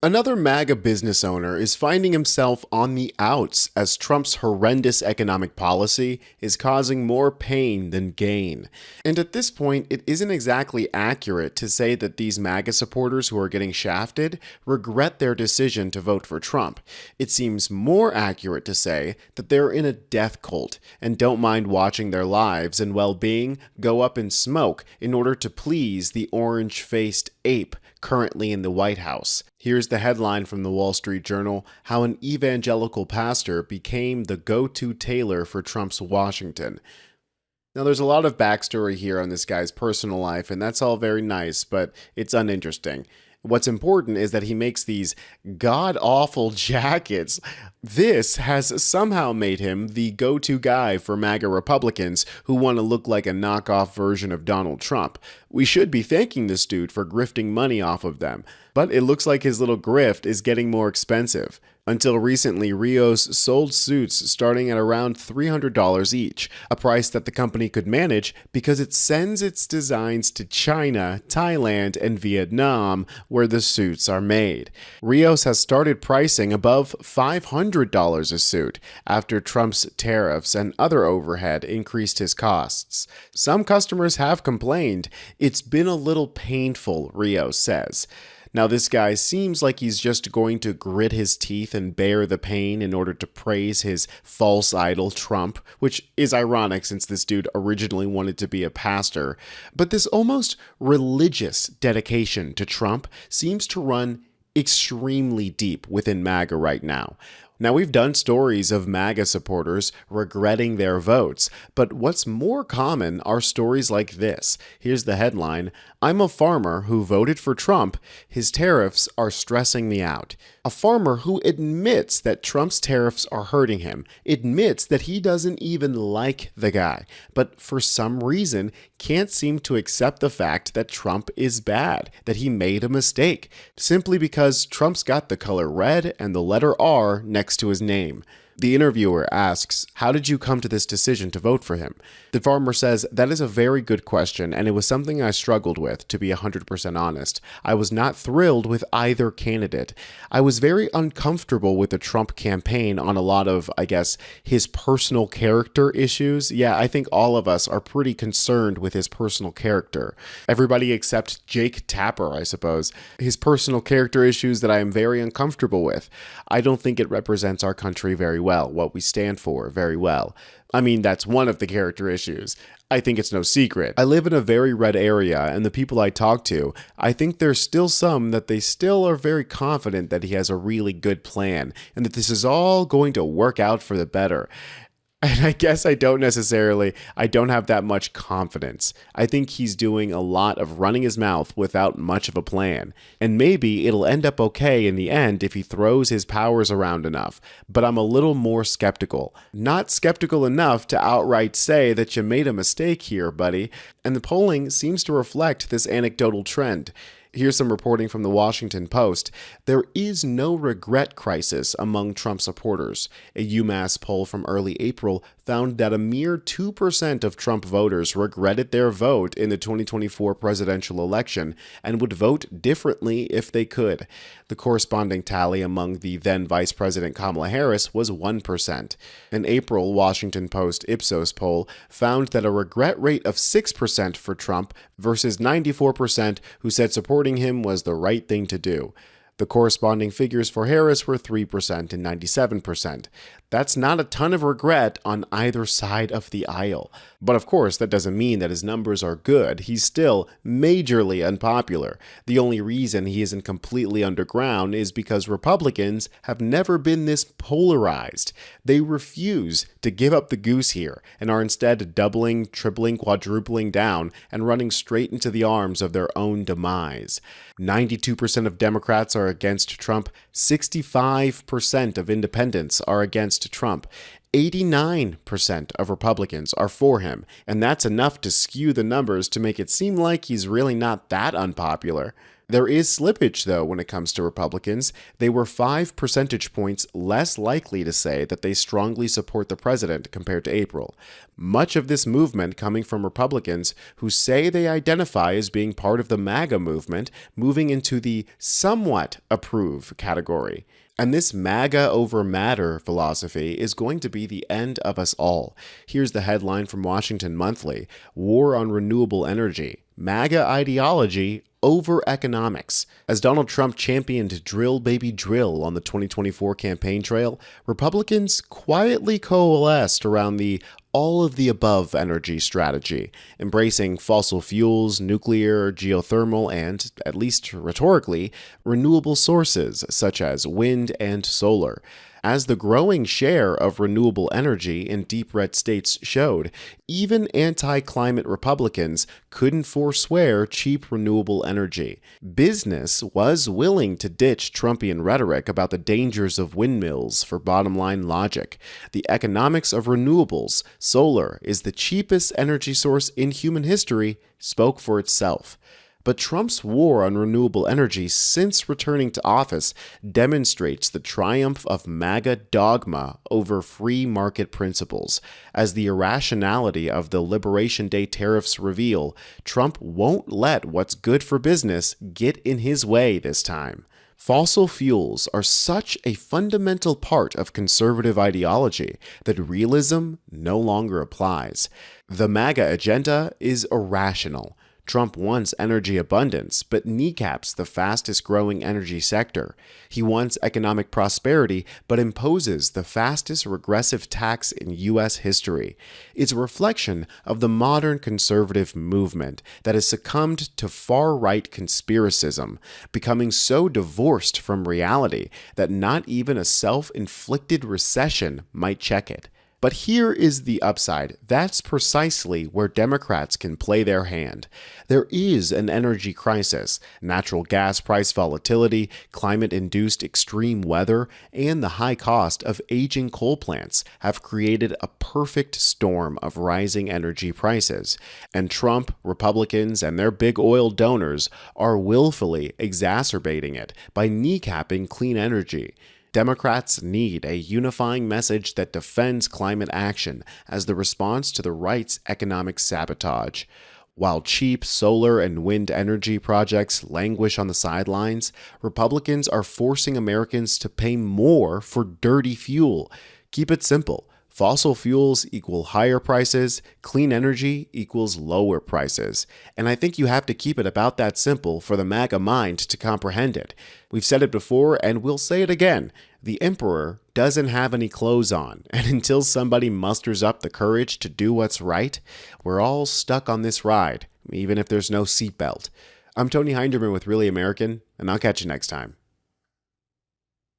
Another MAGA business owner is finding himself on the outs as Trump's horrendous economic policy is causing more pain than gain. And at this point, it isn't exactly accurate to say that these MAGA supporters who are getting shafted regret their decision to vote for Trump. It seems more accurate to say that they're in a death cult and don't mind watching their lives and well-being go up in smoke in order to please the orange-faced ape currently in the White House. Here's the headline from the Wall Street Journal: how an evangelical pastor became the go-to tailor for Trump's Washington. Now, there's a lot of backstory here on this guy's personal life, and that's all very nice, but it's uninteresting. What's important is that he makes these god-awful jackets. This has somehow made him the go-to guy for MAGA Republicans who want to look like a knockoff version of Donald Trump. We should be thanking this dude for grifting money off of them, but it looks like his little grift is getting more expensive. Until recently, Rios sold suits starting at around $300 each, a price that the company could manage because it sends its designs to China, Thailand, and Vietnam, where the suits are made. Rios has started pricing above $500 a suit after Trump's tariffs and other overhead increased his costs. Some customers have complained. It's been a little painful, Rios says. Now, this guy seems like he's just going to grit his teeth and bear the pain in order to praise his false idol, Trump, which is ironic since this dude originally wanted to be a pastor. But this almost religious dedication to Trump seems to run extremely deep within MAGA right now. Now, we've done stories of MAGA supporters regretting their votes, but what's more common are stories like this. Here's the headline: I'm a farmer who voted for Trump. His tariffs are stressing me out. A farmer who admits that Trump's tariffs are hurting him, admits that he doesn't even like the guy, but for some reason can't seem to accept the fact that Trump is bad, that he made a mistake, simply because Trump's got the color red and the letter R next to his name. The interviewer asks, how did you come to this decision to vote for him? The farmer says, that is a very good question, and it was something I struggled with, to be 100% honest. I was not thrilled with either candidate. I was very uncomfortable with the Trump campaign on a lot of, his personal character issues. Yeah, I think all of us are pretty concerned with his personal character. Everybody except Jake Tapper, I suppose. His personal character issues that I am very uncomfortable with. I don't think it represents our country very well, what we stand for very well. I mean, that's one of the character issues. I think it's no secret. I live in a very red area, and the people I talk to, I think there's still some that they still are very confident that he has a really good plan, and that this is all going to work out for the better. And I guess I don't have that much confidence. I think he's doing a lot of running his mouth without much of a plan. And maybe it'll end up okay in the end if he throws his powers around enough. But I'm a little more skeptical. Not skeptical enough to outright say that you made a mistake here, buddy. And the polling seems to reflect this anecdotal trend. Here's some reporting from the Washington Post. There is no regret crisis among Trump supporters. A UMass poll from early April found that a mere 2% of Trump voters regretted their vote in the 2024 presidential election and would vote differently if they could. The corresponding tally among the then Vice President Kamala Harris was 1%. An April Washington Post Ipsos poll found that a regret rate of 6% for Trump versus 94% who said supporting him was the right thing to do. The corresponding figures for Harris were 3% and 97%. That's not a ton of regret on either side of the aisle. But of course, that doesn't mean that his numbers are good. He's still majorly unpopular. The only reason he isn't completely underground is because Republicans have never been this polarized. They refuse to give up the goose here and are instead doubling, tripling, quadrupling down and running straight into the arms of their own demise. 92% of Democrats are against Trump. 65% of independents are against Trump. 89% of Republicans are for him, and that's enough to skew the numbers to make it seem like he's really not that unpopular. There is slippage, though, when it comes to Republicans. They were 5 percentage points less likely to say that they strongly support the president compared to April. Much of this movement coming from Republicans who say they identify as being part of the MAGA movement, moving into the somewhat approve category. And this MAGA over matter philosophy is going to be the end of us all. Here's the headline from Washington Monthly: War on Renewable Energy. MAGA ideology over economics. As Donald Trump championed drill baby drill on the 2024 campaign trail, Republicans quietly coalesced around the all of the above energy strategy, embracing fossil fuels, nuclear, geothermal, and, at least rhetorically, renewable sources such as wind and solar. As the growing share of renewable energy in deep red states showed, even anti-climate Republicans couldn't forswear cheap renewable energy. Business was willing to ditch Trumpian rhetoric about the dangers of windmills for bottom-line logic. The economics of renewables, solar is the cheapest energy source in human history, spoke for itself. But Trump's war on renewable energy since returning to office demonstrates the triumph of MAGA dogma over free market principles. As the irrationality of the Liberation Day tariffs reveal, Trump won't let what's good for business get in his way this time. Fossil fuels are such a fundamental part of conservative ideology that realism no longer applies. The MAGA agenda is irrational. Trump wants energy abundance, but kneecaps the fastest growing energy sector. He wants economic prosperity, but imposes the fastest regressive tax in U.S. history. It's a reflection of the modern conservative movement that has succumbed to far-right conspiracism, becoming so divorced from reality that not even a self-inflicted recession might check it. But here is the upside. That's precisely where Democrats can play their hand. There is an energy crisis. Natural gas price volatility, climate-induced extreme weather, and the high cost of aging coal plants have created a perfect storm of rising energy prices. And Trump, Republicans, and their big oil donors are willfully exacerbating it by kneecapping clean energy. Democrats need a unifying message that defends climate action as the response to the right's economic sabotage. While cheap solar and wind energy projects languish on the sidelines, Republicans are forcing Americans to pay more for dirty fuel. Keep it simple. Fossil fuels equal higher prices, clean energy equals lower prices. And I think you have to keep it about that simple for the MAGA mind to comprehend it. We've said it before and we'll say it again. The emperor doesn't have any clothes on, and until somebody musters up the courage to do what's right, we're all stuck on this ride, even if there's no seatbelt. I'm Tony Hinderman with Really American, and I'll catch you next time.